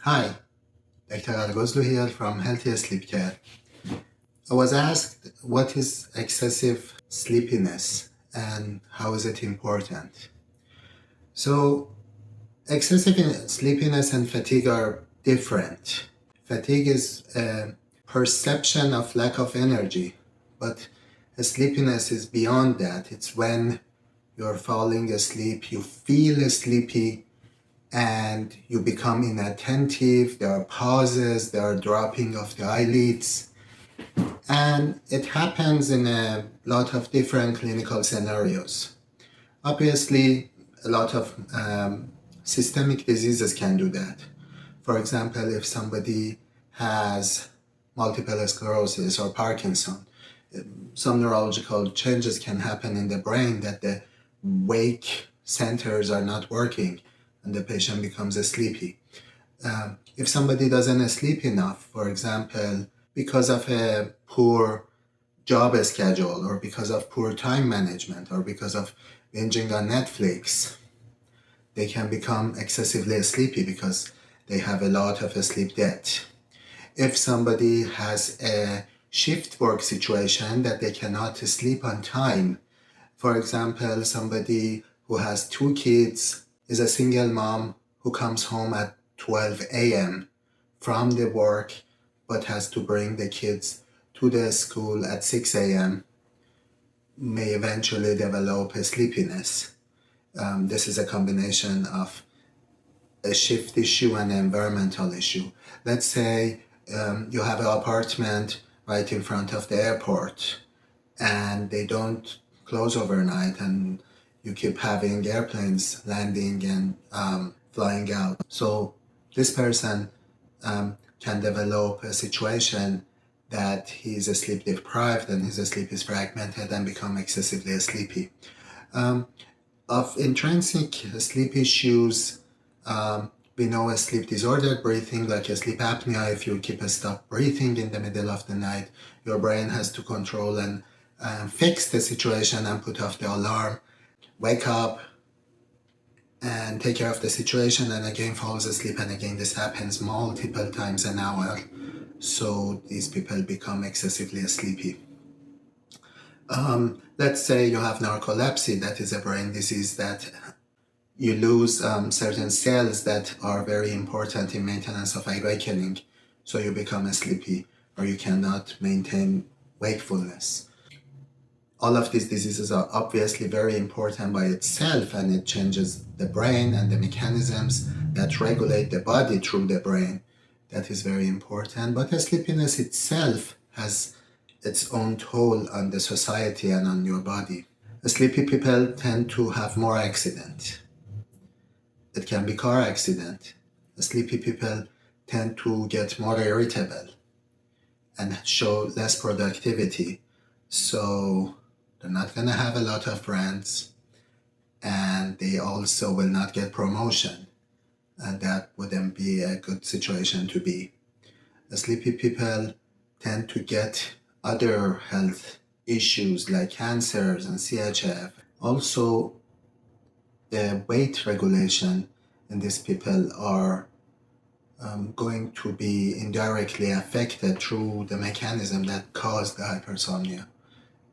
Hi, Dr. Gharagozlou here from Healthier Sleep Care. I was asked what is excessive sleepiness and how is it important? So, excessive sleepiness and fatigue are different. Fatigue is a perception of lack of energy, but sleepiness is beyond that. It's when you're falling asleep, you feel sleepy, and you become inattentive. There are pauses, there are dropping of the eyelids, and it happens in a lot of different clinical scenarios. Obviously, a lot of systemic diseases can do that. For example, if somebody has multiple sclerosis or Parkinson, some neurological changes can happen in the brain that the wake centers are not working and the patient becomes sleepy. If somebody doesn't sleep enough, for example, because of a poor job schedule or because of poor time management or because of binging on Netflix, they can become excessively sleepy because they have a lot of sleep debt. If somebody has a shift work situation that they cannot sleep on time, for example, somebody who has two kids, is a single mom who comes home at 12 a.m. from the work but has to bring the kids to the school at 6 a.m., may eventually develop a sleepiness. This is a combination of a shift issue and an environmental issue. Let's say you have an apartment right in front of the airport and they don't close overnight and you keep having airplanes landing and flying out. So this person can develop a situation that he's sleep deprived and his sleep is fragmented and become excessively sleepy. Of intrinsic sleep issues, we know a sleep disordered breathing, like a sleep apnea. If you keep a stop breathing in the middle of the night, your brain has to control and fix the situation and put off the alarm, wake up and take care of the situation, and again falls asleep. And again, this happens multiple times an hour. So these people become excessively sleepy. Let's say you have narcolepsy, that is a brain disease that you lose certain cells that are very important in maintenance of awakening, so you become sleepy or you cannot maintain wakefulness. All of these diseases are obviously very important by itself, and it changes the brain and the mechanisms that regulate the body through the brain. That is very important. But the sleepiness itself has its own toll on the society and on your body. Sleepy people tend to have more accidents. It can be car accident. Sleepy people tend to get more irritable and show less productivity. So they're not going to have a lot of friends, and they also will not get promotion. And that wouldn't be a good situation to be. Sleepy people tend to get other health issues like cancers and CHF. Also, the weight regulation in these people are going to be indirectly affected through the mechanism that caused the hypersomnia,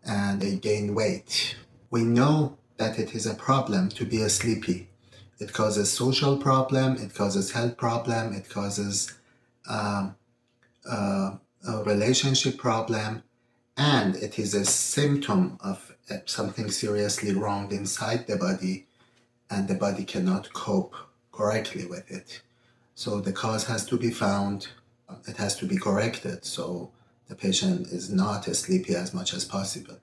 and they gain weight. We know that it is a problem to be sleepy. It causes social problem, it causes health problem, it causes a relationship problem, and it is a symptom of something seriously wrong inside the body, and the body cannot cope correctly with it. So the cause has to be found, it has to be corrected, so the patient is not as sleepy as much as possible.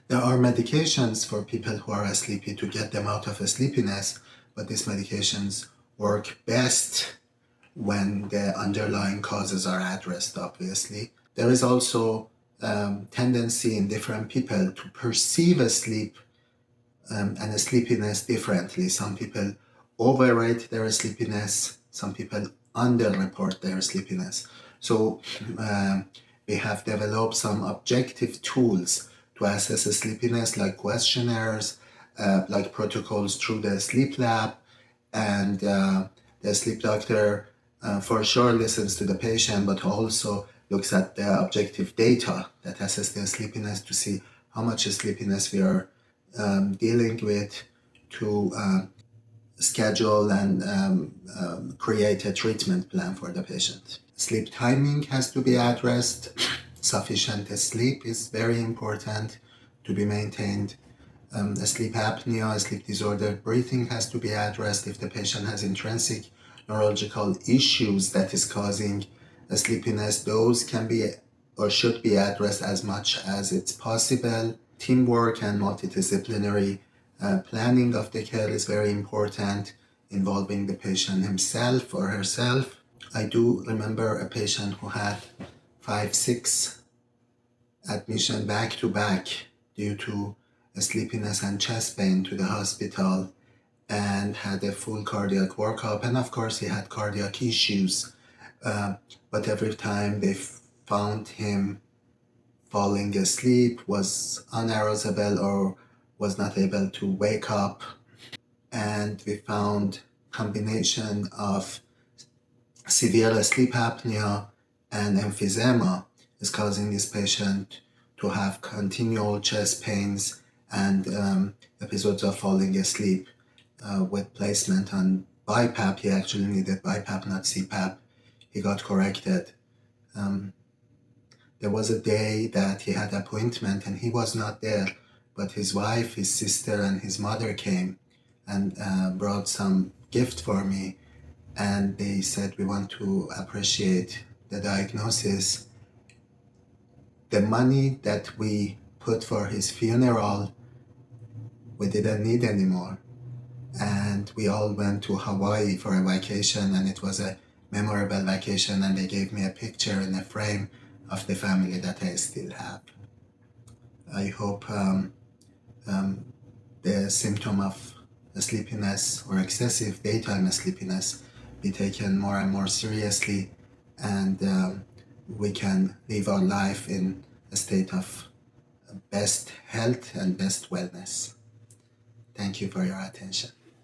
There are medications for people who are sleepy to get them out of sleepiness, but these medications work best when the underlying causes are addressed, obviously. There is also tendency in different people to perceive a sleep and a sleepiness differently. Some people overrate their sleepiness, some people underreport their sleepiness. So we have developed some objective tools to assess sleepiness, like questionnaires, like protocols through the sleep lab, and the sleep doctor for sure listens to the patient, but also looks at the objective data that assess their sleepiness to see how much sleepiness we are dealing with, to schedule and create a treatment plan for the patient. Sleep timing has to be addressed. Sufficient sleep is very important to be maintained. Sleep apnea, sleep disordered breathing has to be addressed. If the patient has intrinsic neurological issues that is causing sleepiness, those can be or should be addressed as much as it's possible. Teamwork and multidisciplinary planning of the care is very important, involving the patient himself or herself. I do remember a patient who had 5, 6 admission back to back due to sleepiness and chest pain to the hospital, and had a full cardiac workup, and of course he had cardiac issues, but every time they found him falling asleep, was unarousable or was not able to wake up, and we found combination of severe sleep apnea and emphysema is causing this patient to have continual chest pains and episodes of falling asleep. With placement on BiPAP, he actually needed BiPAP, not CPAP. He got corrected. There was a day that he had appointment and he was not there, but his wife, his sister, and his mother came and brought some gift for me. And they said, we want to appreciate the diagnosis. The money that we put for his funeral, we didn't need anymore. And we all went to Hawaii for a vacation, and it was a memorable vacation, and they gave me a picture in a frame of the family that I still have. I hope the symptom of sleepiness or excessive daytime sleepiness be taken more and more seriously, and we can live our life in a state of best health and best wellness. Thank you for your attention.